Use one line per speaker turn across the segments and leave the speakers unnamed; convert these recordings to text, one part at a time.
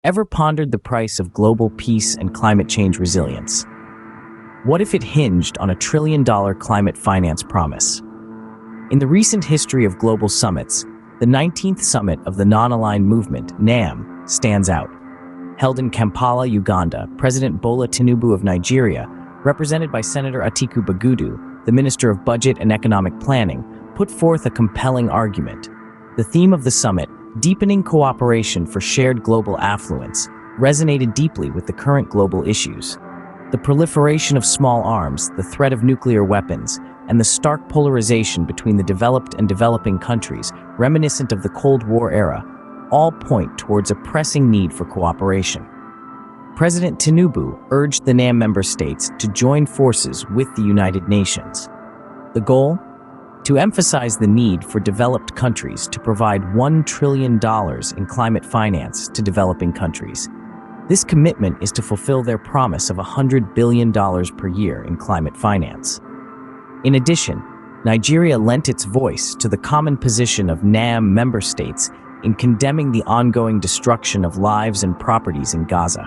Ever pondered the price of global peace and climate change resilience? What if it hinged on a trillion-dollar climate finance promise? In the recent history of global summits, the 19th summit of the Non-Aligned Movement, NAM, stands out. Held in Kampala, Uganda, President Bola Tinubu of Nigeria, represented by Senator Atiku Bagudu, the Minister of Budget and Economic Planning, put forth a compelling argument. The theme of the summit, deepening cooperation for shared global affluence, resonated deeply with the current global issues. The proliferation of small arms, the threat of nuclear weapons, and the stark polarization between the developed and developing countries, reminiscent of the Cold War era, all point towards a pressing need for cooperation. President Tinubu urged the NAM member states to join forces with the United Nations. The goal? To emphasize the need for developed countries to provide $1 trillion in climate finance to developing countries. This commitment is to fulfill their promise of $100 billion per year in climate finance. In addition, Nigeria lent its voice to the common position of NAM member states in condemning the ongoing destruction of lives and properties in Gaza.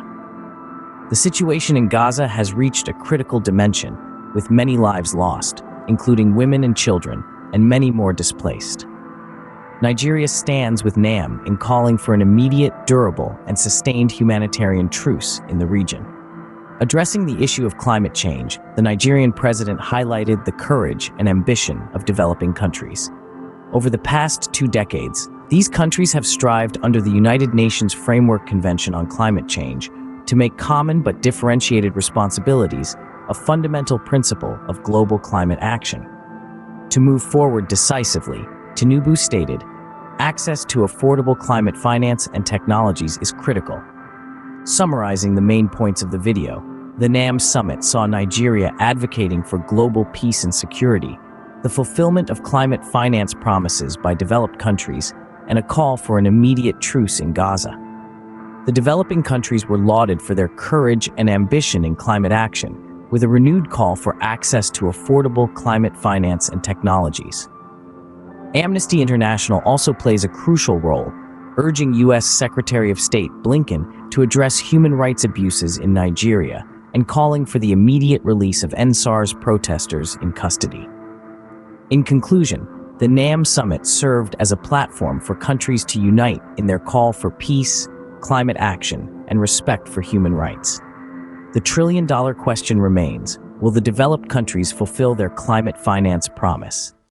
The situation in Gaza has reached a critical dimension, with many lives lost, including women and children, and many more displaced. Nigeria stands with NAM in calling for an immediate, durable, and sustained humanitarian truce in the region. Addressing the issue of climate change, the Nigerian president highlighted the courage and ambition of developing countries. Over the past 2 decades, these countries have strived under the United Nations Framework Convention on Climate Change to make common but differentiated responsibilities a fundamental principle of global climate action. To move forward decisively, Tinubu stated, access to affordable climate finance and technologies is critical. Summarizing the main points of the video, the NAM summit saw Nigeria advocating for global peace and security, the fulfillment of climate finance promises by developed countries, and a call for an immediate truce in Gaza. The developing countries were lauded for their courage and ambition in climate action, with a renewed call for access to affordable climate finance and technologies. Amnesty International also plays a crucial role, urging U.S. Secretary of State Blinken to address human rights abuses in Nigeria and calling for the immediate release of NSAR's protesters in custody. In conclusion, the NAM summit served as a platform for countries to unite in their call for peace, climate action, and respect for human rights. The trillion-dollar question remains, will the developed countries fulfill their climate finance promise?